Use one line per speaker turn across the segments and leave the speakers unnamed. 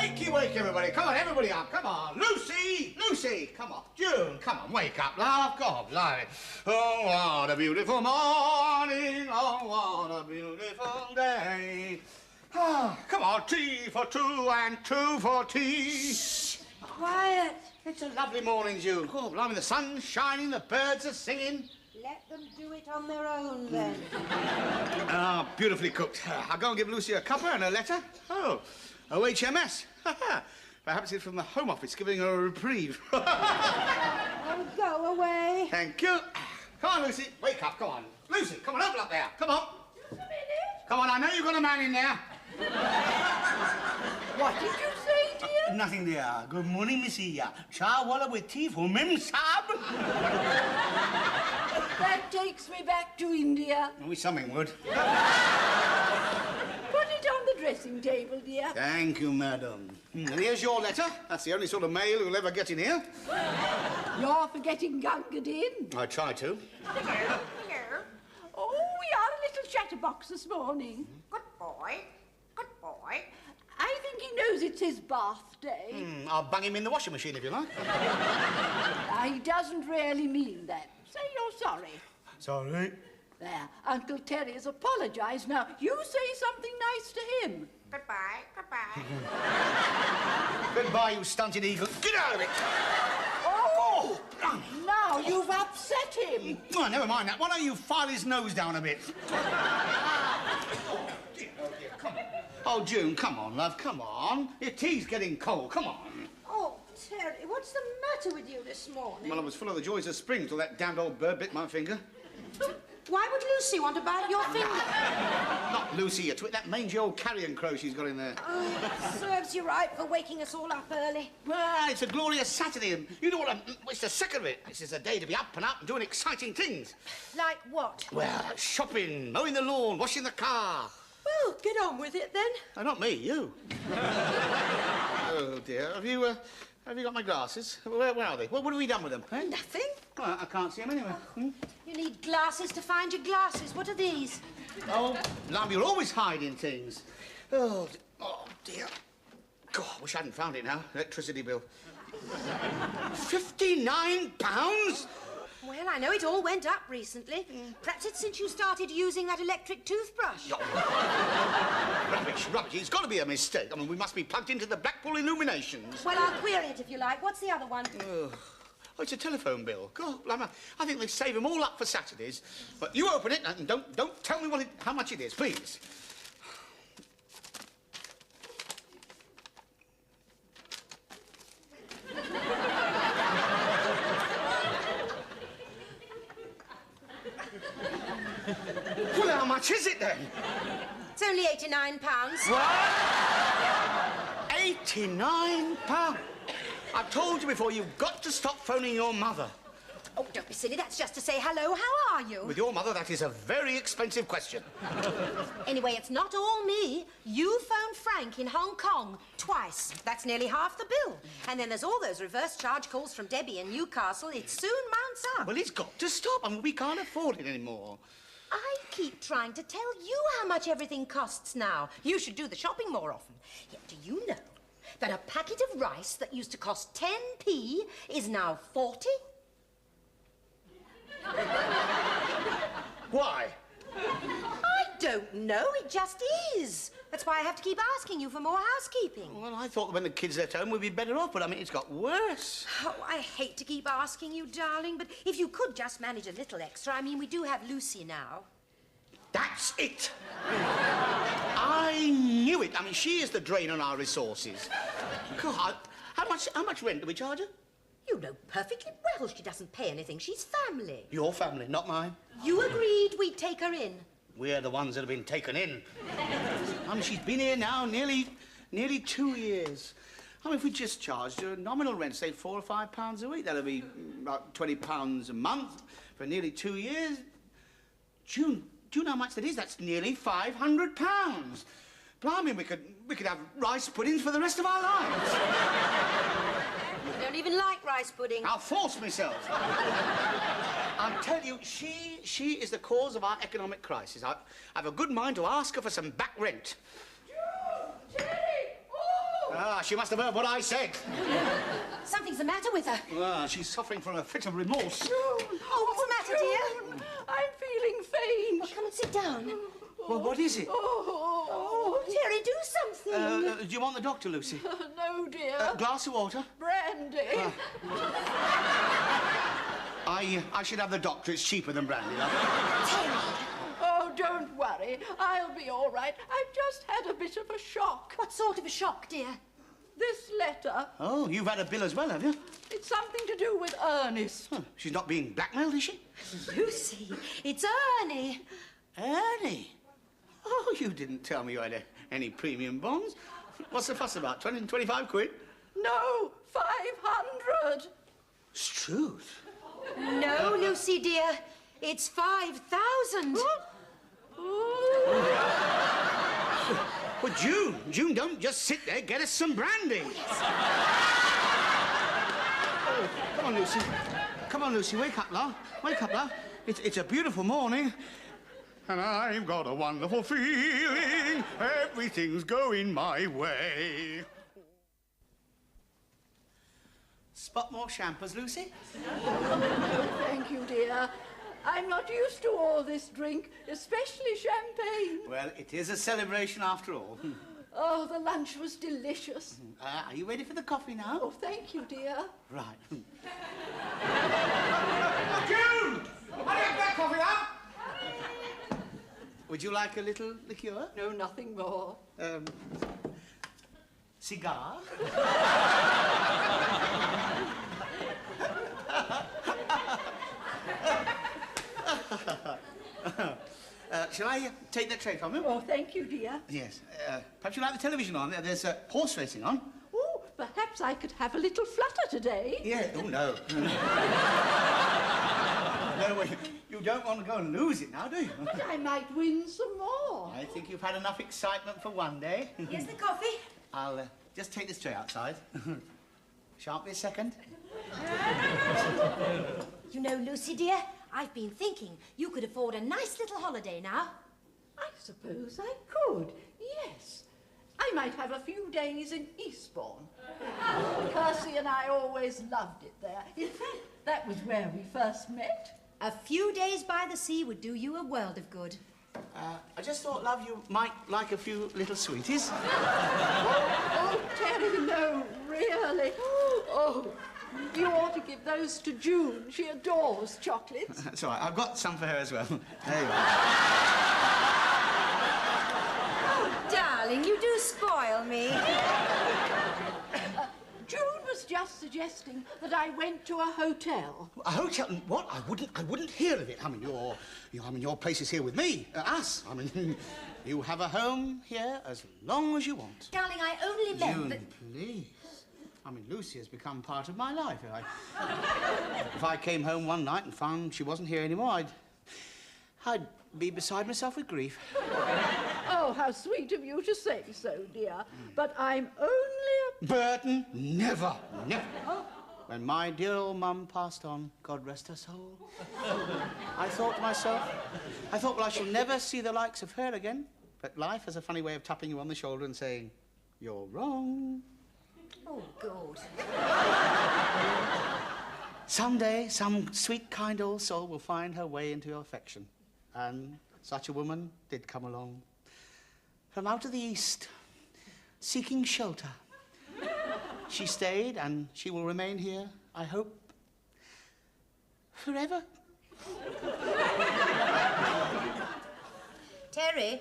Wakey, wake, everybody. Come on, everybody up. Come on. Lucy! Lucy! Come on. June, come on. Wake up, love. God, blimey. Oh, what a beautiful morning. Oh, what a beautiful day. Oh, come on. Tea for two and two for tea.
Shh. Quiet.
It's a lovely morning, June. Oh, blimey, the sun's shining, the birds are singing.
Let them do it on their own, then.
Ah, beautifully cooked. I'll go and give Lucy a cuppa and a letter. Oh, OHMS. Perhaps it's from the Home Office giving her a reprieve.
Oh, go away.
Thank you. Come on, Lucy. Wake up. Come on. Lucy, come on, open up there. Come on.
Just a minute.
Come on, I know you've got a man in there.
What did you say, dear?
Nothing there. Good morning, Missy. Cha walla with tea for Mem Saab.
That takes me back to India.
I wish something would.
Put it on the dressing table, dear.
Thank you, madam. And here's your letter. That's the only sort of mail who'll ever get in here.
You're forgetting Gunga Din.
I try to.
Hello. Oh, we had a little chatterbox this morning.
Good boy. Good boy.
I think he knows it's his birthday.
I'll bang him in the washing machine if you like.
He doesn't really mean that. Say you're sorry.
Sorry.
There, Uncle Terry's apologised. Now, you say something nice to him.
Goodbye. Goodbye.
Goodbye, you stunted eagle. Get out of it.
Oh! Now you've upset him.
Oh, never mind that. Why don't you file his nose down a bit? Oh, dear, come on. Oh, June, come on, love, come on. Your tea's getting cold, come on.
Oh, Terry, what's the matter with you this morning?
Well, I was full of the joys of spring till that damned old bird bit my finger.
Why would Lucy want to bite your finger?
Not Lucy, you twit. That mangy old carrion crow she's got in there.
Oh, serves you right for waking us all up early.
Well, it's a glorious Saturday, and you don't want to waste a second of it. This is a day to be up and doing exciting things.
Like what?
Well, shopping, mowing the lawn, washing the car.
Well, get on with it then.
Oh, not me, you. Oh, dear. Have you got my glasses? Where are they? What have we done with them? Eh?
Nothing.
Well, I can't see them anyway.
You need glasses to find your glasses. What are these?
Oh, Lamb, you're always hiding things. Oh, dear. God, I wish I hadn't found it now. Electricity bill. £59?
Well, I know it all went up recently. Perhaps it's since you started using that electric toothbrush.
Rubbish, rubbish. It's got to be a mistake. I mean, we must be plugged into the Blackpool Illuminations.
Well, I'll query it if you like. What's the other one?
Oh, it's a telephone bill. God, Lamb, I think they save them all up for Saturdays. But you open it and don't tell me how much it is, please. Well, how much is it then?
It's only £89.
What? £89? I've told you before, you've got to stop phoning your mother.
Oh, don't be silly. That's just to say hello. How are you?
With your mother, that is a very expensive question.
Anyway, it's not all me. You phoned Frank in Hong Kong twice. That's nearly half the bill. And then there's all those reverse charge calls from Debbie in Newcastle. It soon mounts up.
Well, it's got to stop. I mean, we can't afford it anymore.
I keep trying to tell you how much everything costs now. You should do the shopping more often. Yet do you know that a packet of rice that used to cost 10p is now 40?
Why?
I don't know. It just is. That's why I have to keep asking you for more housekeeping.
Well, I thought when the kids left home we'd be better off, but I mean, it's got worse.
Oh, I hate to keep asking you, darling, but if you could just manage a little extra. I mean, we do have Lucy now.
That's it. I knew it. I mean, she is the drain on our resources. God, how much rent do we charge her?
You know perfectly well she doesn't pay anything. She's family.
Your family, not mine.
You agreed we'd take her in.
We're the ones that have been taken in. I mean, she's been here now nearly 2 years. I mean, if we just charged her nominal rent, say £4 or £5 a week, that'll be about £20 a month for nearly 2 years. June, do you know how much that is? That's nearly £500. Blimey, we could have rice puddings for the rest of our lives.
I don't even like rice pudding.
I'll force myself. I'll tell you, she is the cause of our economic crisis. I've a good mind to ask her for some back rent.
Terry! Oh!
Ah, she must have heard what I said.
Something's the matter with her.
Ah, she's suffering from a fit of remorse.
June!
Oh, what's the matter, dear?
I'm feeling faint.
Well, come and sit down.
Well, what is it?
Oh,
Terry, do something.
Do you want the doctor, Lucy?
no, dear.
Glass of water?
Brandy.
I should have the doctor. It's cheaper than brandy.
Terry.
Oh, don't worry. I'll be all right. I've just had a bit of a shock.
What sort of a shock, dear?
This letter,
Oh, you've had a bill as well, have you?
it's something to do with Ernest.
Huh, she's not being blackmailed, is she?
Lucy, it's Ernie.
Ernie? Oh, you didn't tell me you had any premium bonds. What's the fuss about? 20, 25 quid?
No, 500.
Struth.
No, Lucy, dear. It's 5,000.
Well, June, don't just sit there. Get us some brandy. Oh, come on, Lucy. Come on, Lucy. Wake up, love. Wake up, love. It's a beautiful morning. And I've got a wonderful feeling. Everything's going my way. Spot more champers, Lucy?
Thank you, dear. I'm not used to all this drink, especially champagne.
Well, it is a celebration after all.
Oh, the lunch was delicious.
Are you ready for the coffee now?
Oh, thank you, dear.
Right. June! Hurry up that coffee now! Would you like a little liqueur?
No, nothing more.
Cigar? Shall I take that tray from you?
Oh, thank you, dear.
Yes. Perhaps you like the television on. There's horse racing on.
Oh, perhaps I could have a little flutter today.
Yeah. Oh, no. No, well, you don't want to go and lose it now, do you?
But I might win some more.
I think you've had enough excitement for one day.
Here's the coffee.
I'll just take this tray outside. Shan't be a second.
You know, Lucy, dear, I've been thinking you could afford a nice little holiday now.
I suppose I could, yes. I might have a few days in Eastbourne. Percy and I always loved it there. In fact, that was where we first met.
A few days by the sea would do you a world of good.
I just thought, love, you might like a few little sweeties.
Oh, Terry, no, really. Oh, you ought to give those to June. She adores chocolates.
That's all right. I've got some for her as well. There you are.
Oh, darling, you do spoil me.
June was just suggesting that I went to a hotel.
A hotel? What? I wouldn't hear of it. I mean, your place is here with me. Us. I mean, you have a home here as long as you want.
Darling, I only meant
June,
that...
please. I mean, Lucy has become part of my life. If I came home one night and found she wasn't here anymore, I'd be beside myself with grief.
Oh, how sweet of you to say so, dear. But I'm only a...
Burton, never, never. When my dear old mum passed on, God rest her soul, I thought to myself, well, I shall never see the likes of her again. But life has a funny way of tapping you on the shoulder and saying, you're wrong.
Oh, God.
Someday, some sweet, kind old soul will find her way into your affection. And such a woman did come along. From out of the East, seeking shelter. She stayed, and she will remain here, I hope, forever.
Terry,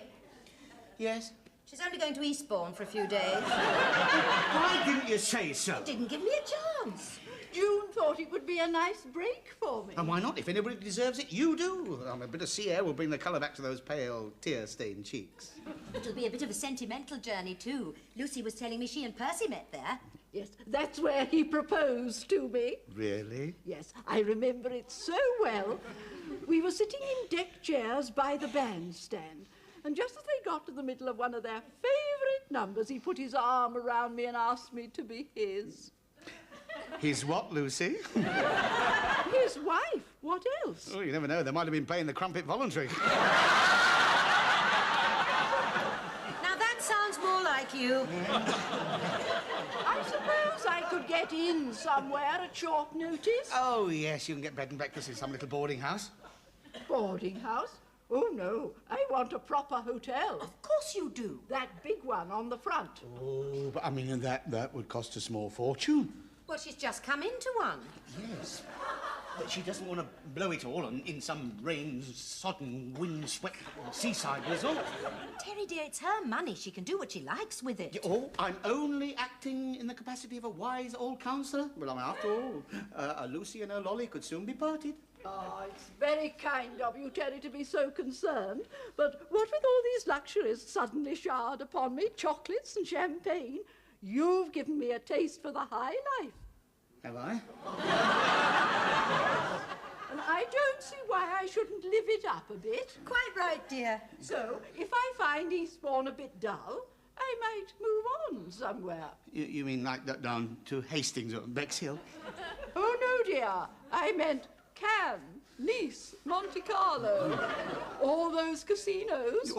Yes?
she's only going to Eastbourne for a few days.
Why didn't you say so?
Didn't give me a chance.
June thought it would be a nice break for me.
And why not? If anybody deserves it, you do. A bit of sea air will bring the colour back to those pale, tear-stained cheeks.
It'll be a bit of a sentimental journey, too. Lucy was telling me she and Percy met there.
Yes, that's where he proposed to me.
Really?
Yes, I remember it so well. We were sitting in deck chairs by the bandstand, and just as they got to the middle of one of their favourite numbers, he put his arm around me and asked me to be his.
His what, Lucy?
His wife. What else?
Oh, you never know. They might have been playing the crumpet voluntary.
Now, that sounds more like you.
get in somewhere at short notice?
Oh, yes, you can get bed and breakfast in some little boarding house.
Boarding house? Oh, no. I want a proper hotel.
Of course you do.
That big one on the front.
Oh, but I mean, that would cost a small fortune.
Well, she's just come into one.
Yes. But she doesn't want to blow it all in some rain, sodden, wind-swept seaside resort.
Terry, dear, it's her money. She can do what she likes with it.
Oh, I'm only acting in the capacity of a wise old counsellor. Well, I mean, after all, Lucy and her lolly could soon be parted.
Oh, it's very kind of you, Terry, to be so concerned. But what with all these luxuries suddenly showered upon me, chocolates and champagne, you've given me a taste for the high life.
Have I?
And I don't see why I shouldn't live it up a bit.
Quite right, dear.
So, if I find Eastbourne a bit dull, I might move on somewhere.
You mean like that down to Hastings or Bexhill?
Oh, no, dear. I meant Cannes, Nice, Monte Carlo, all those casinos.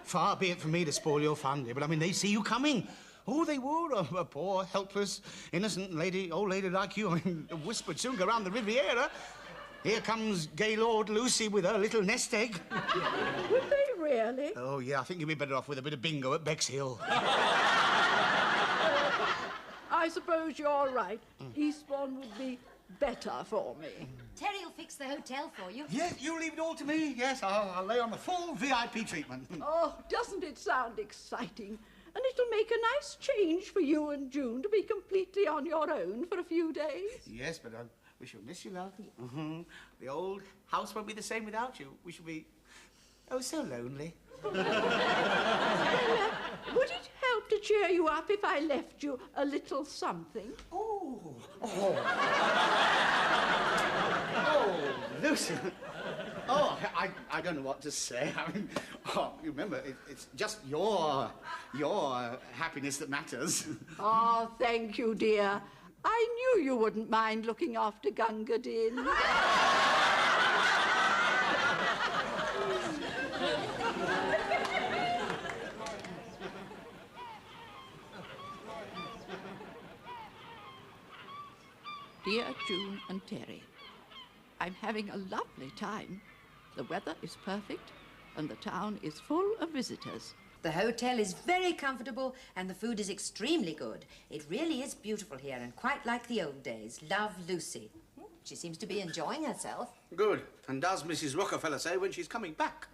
Far be it from me to spoil your fun, dear, but I mean, they see you coming. Oh, they would. A poor, helpless, innocent old lady like you. I mean, a whisper would soon go round the Riviera. Here comes Gaylord Lucy with her little nest egg.
Would they really?
Oh, yeah, I think you'd be better off with a bit of bingo at Bexhill.
I suppose you're right. Eastbourne would be better for me.
Terry will fix the hotel for you.
Yes, you leave it all to me. Yes, I'll lay on the full VIP treatment.
Oh, doesn't it sound exciting? And it'll make a nice change for you and June to be completely on your own for a few days.
Yes, but we shall miss you, love. Mm-hmm. The old house won't be the same without you. We shall be, oh, so lonely.
Well, would it help to cheer you up if I left you a little something?
Oh, Lucy. Oh, I don't know what to say. I mean, you remember, it's just your happiness that matters.
Oh, thank you, dear. I knew you wouldn't mind looking after Gunga Din. Dear June and Terry, I'm having a lovely time. The weather is perfect and the town is full of visitors.
The hotel is very comfortable and the food is extremely good. It really is beautiful here and quite like the old days. Love, Lucy. She seems to be enjoying herself.
Good. And does Mrs. Rockefeller say when she's coming back?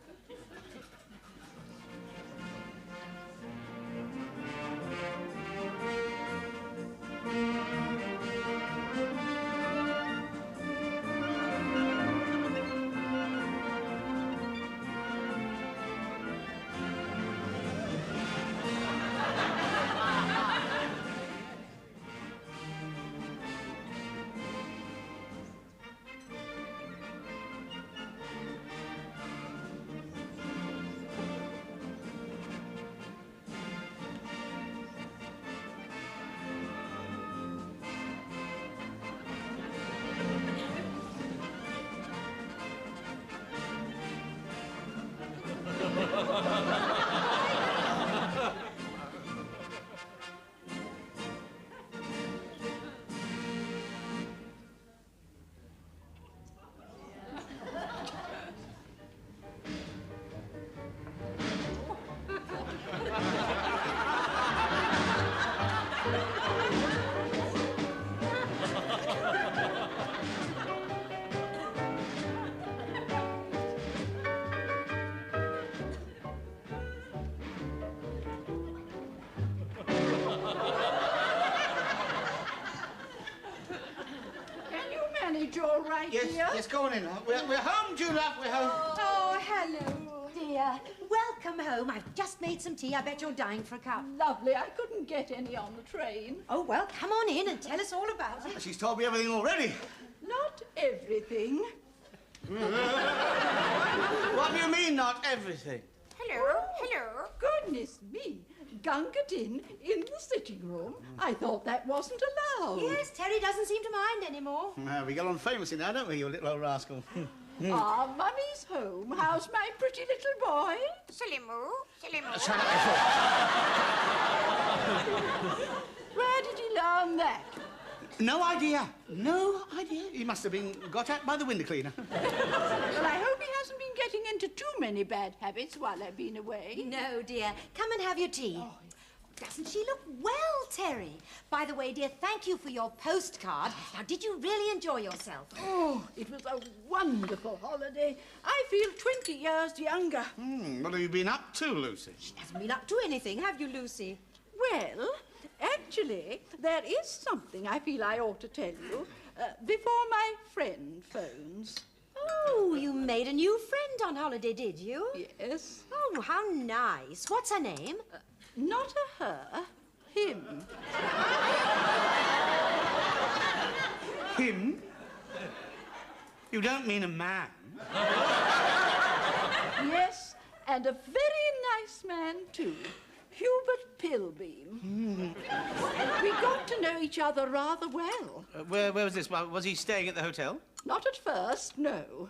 All right,
Yes,
dear?
yes, go on in. We're home, June, love, we're home.
Oh, hello, dear. Welcome home. I've just made some tea. I bet you're dying for a cup.
Lovely. I couldn't get any on the train.
Oh, well, come on in and tell us all about it.
She's told me everything already.
Not everything.
What do you mean, not everything?
Hello, hello.
Goodness me. Gunga Din in the sitting room? I thought that wasn't allowed.
Yes, Terry doesn't seem to mind anymore.
We get on famously now, don't we, you little old rascal?
Ah, Mummy's home. How's my pretty little boy?
Salimu, Salimu.
Shut up,
Well, learn that?
No idea. No idea. He must have been got at by the window cleaner.
Well, I hope he hasn't been getting into too many bad habits while I've been away.
No, dear. Come and have your tea. Doesn't she look well, Terry? By the way, dear, thank you for your postcard. Now, did you really enjoy yourself?
Oh, it was a wonderful holiday. I feel 20 years younger.
What have you been up to, Lucy?
She hasn't been up to anything, have you, Lucy?
Well, actually, there is something I feel I ought to tell you before my friend phones.
Oh, you made a new friend on holiday, did you?
Yes.
Oh, how nice. What's her name?
Not a her, him.
Him? You don't mean a man?
Yes, and a very nice man, too. Hubert Pilbeam. We got to know each other rather well.
Where was this? Was he staying at the hotel?
Not at first, no.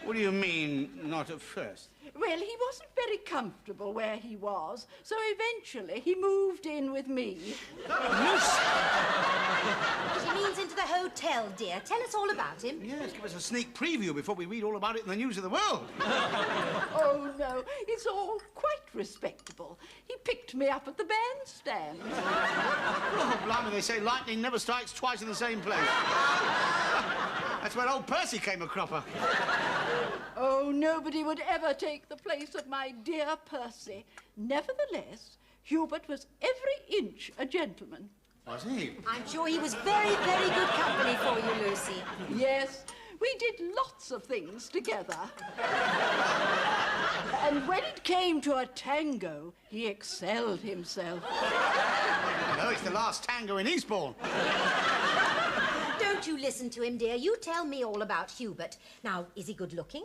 What do you mean, not at first?
Well, he wasn't very comfortable where he was, so eventually he moved in with me.
She means into the hotel, dear. Tell us all about him.
Yes, give us a sneak preview before we read all about it in the news of the world.
Oh, no, it's all quite respectable. He picked me up at the bandstand.
Oh, blimey, they say lightning never strikes twice in the same place. That's where old Percy came a cropper.
Oh, nobody would ever take the place of my dear Percy. Nevertheless, Hubert was every inch a gentleman.
Was he?
I'm sure he was very, very good company for you, Lucy.
Yes, we did lots of things together. And when it came to a tango, he excelled himself.
No, it's the last tango in Eastbourne.
Don't you listen to him, dear. You tell me all about Hubert. Now, is he good looking?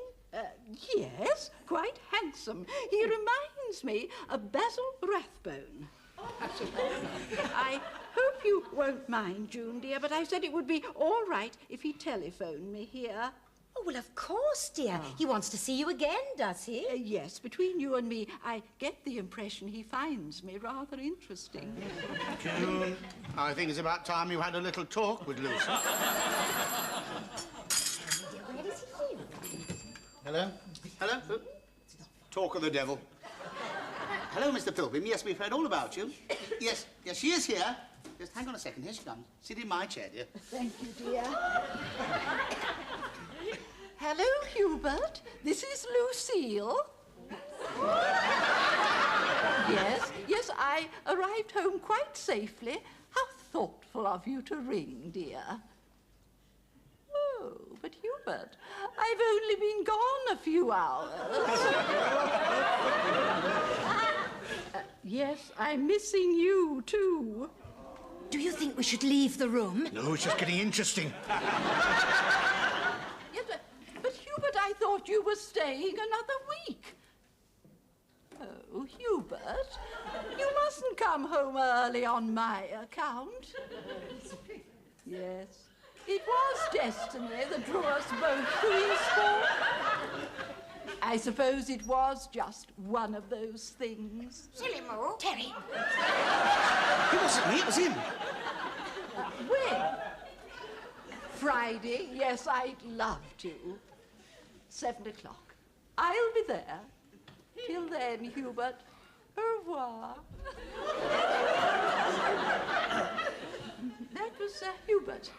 Yes, quite handsome. He reminds me of Basil Rathbone. I hope you won't mind, June, dear, but I said it would be all right if he telephoned me here.
Oh, well, of course, dear. He wants to see you again, does he?
Yes, between you and me, I get the impression he finds me rather interesting.
June, I think it's about time you had a little talk with Lucy.
Where does he live?
Hello? Hello? Talk of the devil. Hello, Mr. Pilbeam. Yes, we've heard all about you. Yes, she is here. Just hang on a second. Here she comes. Sit in my chair, dear.
Thank you, dear. Hello, Hubert. This is Lucille. Yes, I arrived home quite safely. How thoughtful of you to ring, dear. Oh, but Hubert, I've only been gone a few hours. Yes, I'm missing you, too.
Do you think we should leave the room?
No, it's just getting interesting.
Yes, but Hubert, I thought you were staying another week. Oh, Hubert, you mustn't come home early on my account. Yes, it was destiny that drew us both to Eastbourne. I suppose it was just one of those things.
Silly Moo. Terry.
It wasn't me, it was him.
When? Friday, yes, I'd love to. 7 o'clock. I'll be there. Till then, Hubert, au revoir. That was Hubert.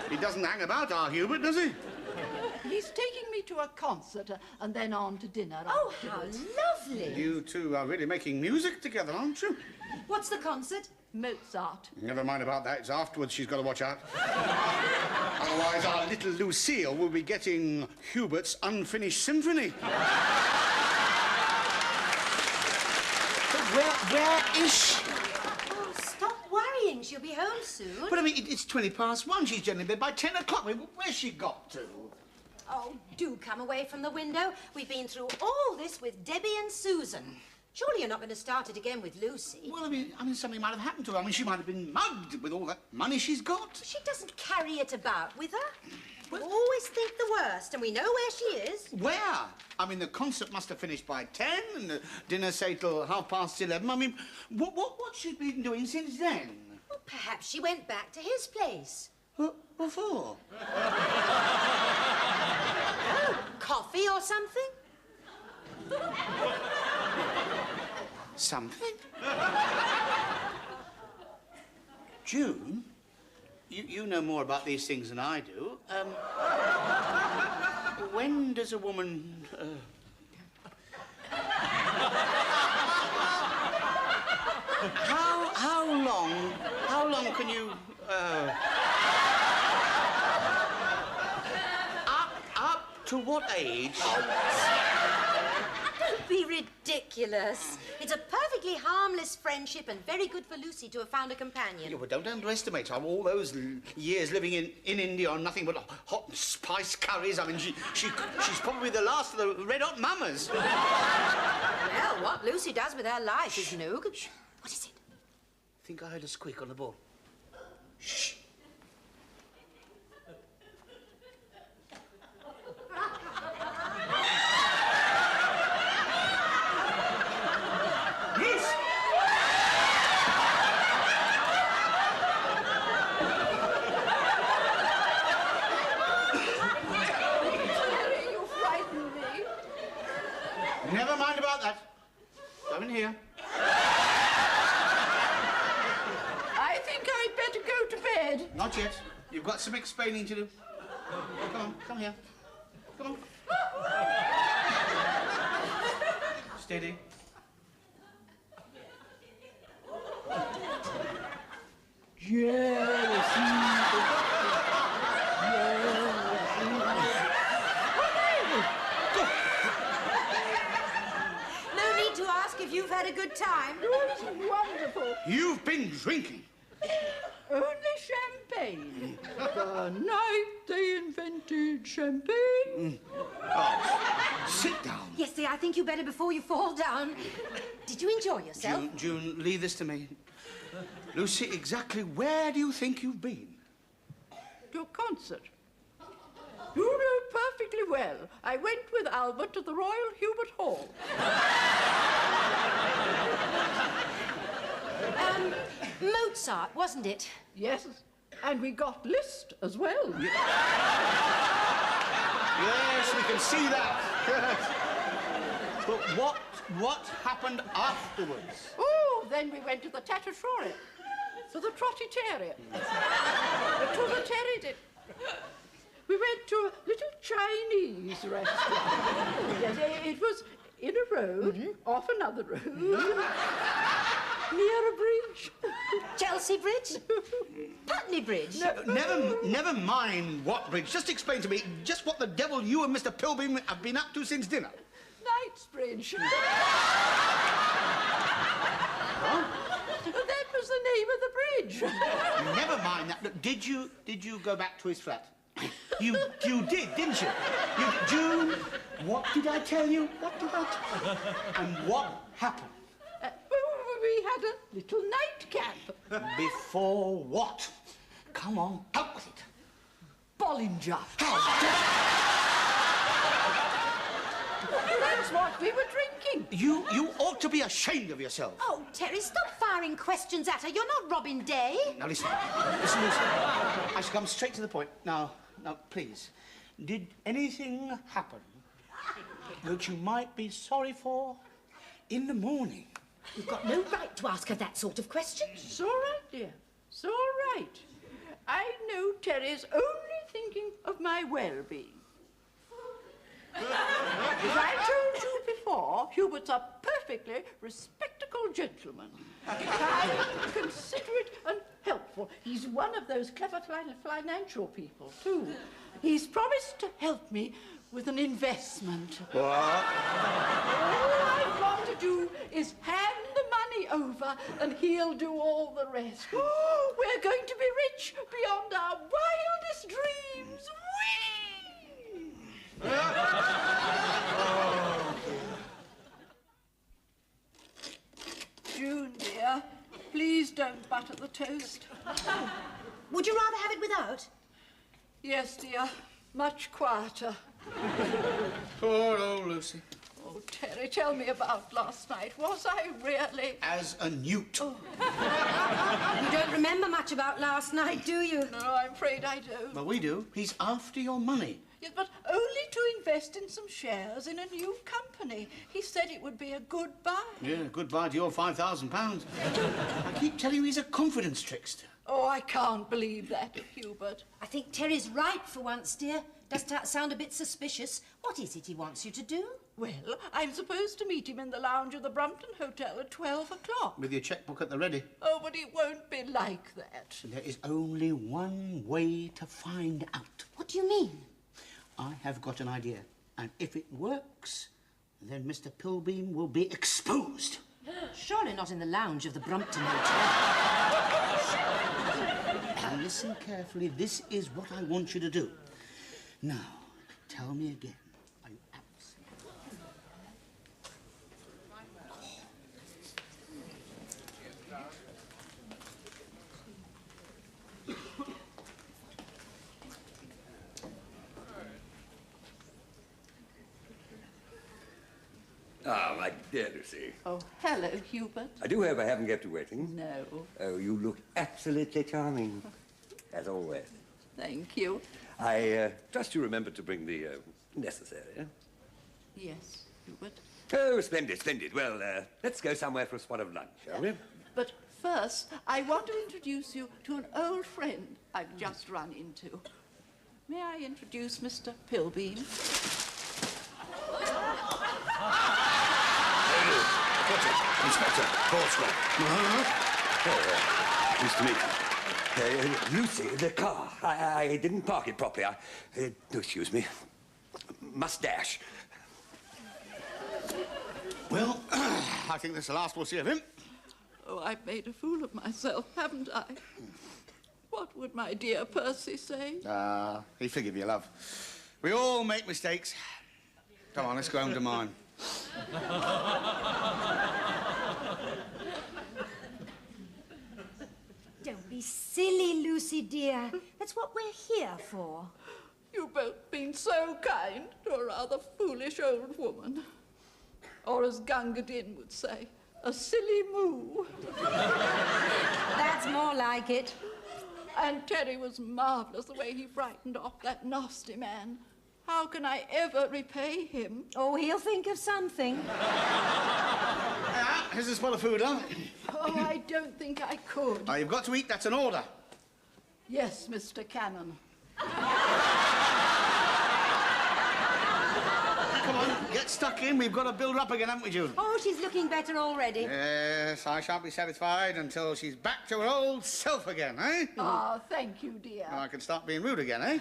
He doesn't hang about our Hubert, does he?
He's taking me to a concert and then on to dinner.
Oh, how
afterwards.
lovely.
You two are really making music together, aren't you?
What's the concert?
Mozart.
Never mind about that. It's afterwards she's got to watch out. Otherwise, our little Lucille will be getting Hubert's unfinished symphony. But where is she?
Oh, stop worrying. She'll be home soon.
But I mean, it's 1:20. She's generally in bed by 10 o'clock. I mean, where's she got to?
Oh, do come away from the window. We've been through all this with Debbie and Susan. Surely you're not going to start it again with Lucy.
Well, I mean, something might have happened to her. I mean, she might have been mugged with all that money she's got.
She doesn't carry it about with her. You always think the worst, and we know where she is.
Where? I mean, the concert must have finished by 10, and the dinner, say, till 11:30. I mean, what's she been doing since then?
Well, perhaps she went back to his place.
What for?
Coffee or something?
Something? June, you know more about these things than I do. When does a woman... How long can you... Up to what age?
Don't be ridiculous. It's a perfectly harmless friendship and very good for Lucy to have found a companion.
Yeah, but don't underestimate her. All those years living in India on nothing but hot and spice curries. I mean, she's probably the last of the red-hot mamas.
Well, what Lucy does with her life is no good. What is it?
I think I heard a squeak on the board. Shh. Never mind about that. Come in here.
I think I'd better go to bed.
Not yet. You've got some explaining to do. Come on, come here. Come on. Steady.
No need to ask if you've had a good time.
Oh, it's wonderful.
You've been drinking.
Only champagne. The night they invented champagne.
Oh, sit down.
Yes, dear, I think you better before you fall down. Did you enjoy yourself?
June, leave this to me. Lucy, exactly where do you think you've been?
To a concert. You know perfectly well. I went with Albert to the Royal Hubert Hall.
Mozart, wasn't it?
Yes, and we got Liszt as well.
Yes, we can see that. But what happened afterwards?
Oh, then we went to the Tattershore, to the Trotty Terrier, to the Terrier. We went to a little Chinese restaurant. Yes, it was in a road, off another road, near a bridge.
Chelsea Bridge? Putney Bridge?
Never mind what bridge. Just explain to me just what the devil you and Mr. Pilbeam have been up to since dinner.
Knightsbridge. That was the name of the bridge.
Never mind that. Look, did you go back to his flat? You did, didn't you? June, what did I tell you? What did I tell you? And what happened?
We had a little nightcap.
Before what? Come on, out with it.
Bollinger. That's what we were drinking.
You ought to be ashamed of yourself.
Oh, Terry, stop firing questions at her. You're not Robin Day.
Now listen, Lucy. I shall come straight to the point. Now, please. Did anything happen that you might be sorry for in the morning?
You've got no right to ask her that sort of question.
It's all right, dear. It's all right. I know Terry's only thinking of my well-being. As I told you before, Hubert's a perfectly respectable gentleman. Kind, considerate and helpful. He's one of those clever financial people, too. He's promised to help me with an investment.
What?
All I've got to do is hand the money over and he'll do all the rest. Oh, we're going to be rich beyond our wildest dreams. Whee! June, dear, please don't butter the toast.
Would you rather have it without?
Yes, dear. Much quieter.
Poor old Lucy.
Oh, Terry, tell me about last night. Was I really?
As a newt.
Oh.
You don't remember much about last night, do you?
No, I'm afraid I don't.
Well, we do. He's after your money.
Yes, but only to invest in some shares in a new company. He said it would be a good buy.
Yeah, goodbye to your £5,000. I keep telling you he's a confidence trickster.
Oh, I can't believe that, Hubert.
I think Terry's right for once, dear. Does that sound a bit suspicious? What is it he wants you to do?
Well, I'm supposed to meet him in the lounge of the Brumpton Hotel at 12 o'clock.
With your checkbook at the ready.
Oh, but it won't be like that.
There is only one way to find out.
What do you mean?
I have got an idea. And if it works, then Mr. Pilbeam will be exposed.
Surely not in the lounge of the Brumpton Hotel.
Now listen carefully. This is what I want you to do. Now, tell me again. Are you absolutely...
Ah, my dear Lucy.
Oh, hello, Hubert.
I do hope I haven't kept you waiting.
No,
Oh, you look absolutely charming, as always.
thank you.
I trust you remember to bring the necessary.
Yes, Hubert.
Oh, splendid, splendid. Well, let's go somewhere for a spot of lunch, shall we?
But first, I want to introduce you to an old friend I've just run into. May I introduce Mr. Pilbeam?
Inspector Portsmouth. Nice to meet you. Lucy, the car. I didn't park it properly. Excuse me. Mustache.
Well, I think this is the last we'll see of him.
Oh, I've made a fool of myself, haven't I? What would my dear Percy say?
He'll forgive you, love. We all make mistakes. Come on, let's go home to mine.
Don't be silly, Lucy, dear. That's what we're here for.
You've both been so kind to a rather foolish old woman. Or as Gunga Din would say, a silly moo.
That's more like it.
And Terry was marvellous the way he frightened off that nasty man. How can I ever repay him?
Oh, he'll think of something.
Here's a spot of food, huh?
Oh, I don't think I could.
You've got to eat. That's an order.
Yes, Mr. Cannon.
Come on, get stuck in. We've got to build her up again, haven't we, June?
Oh, she's looking better already.
Yes, I shan't be satisfied until she's back to her old self again, eh?
Ah, thank you, dear.
Now I can start being rude again, eh?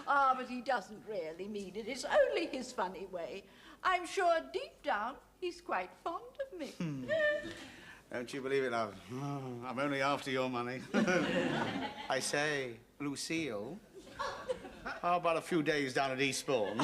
Ah, but he doesn't really mean it. It's only his funny way. I'm sure deep down he's quite fond of me.
Don't you believe it, love? Oh, I'm only after your money. I say, Lucille, how about a few days down at Eastbourne?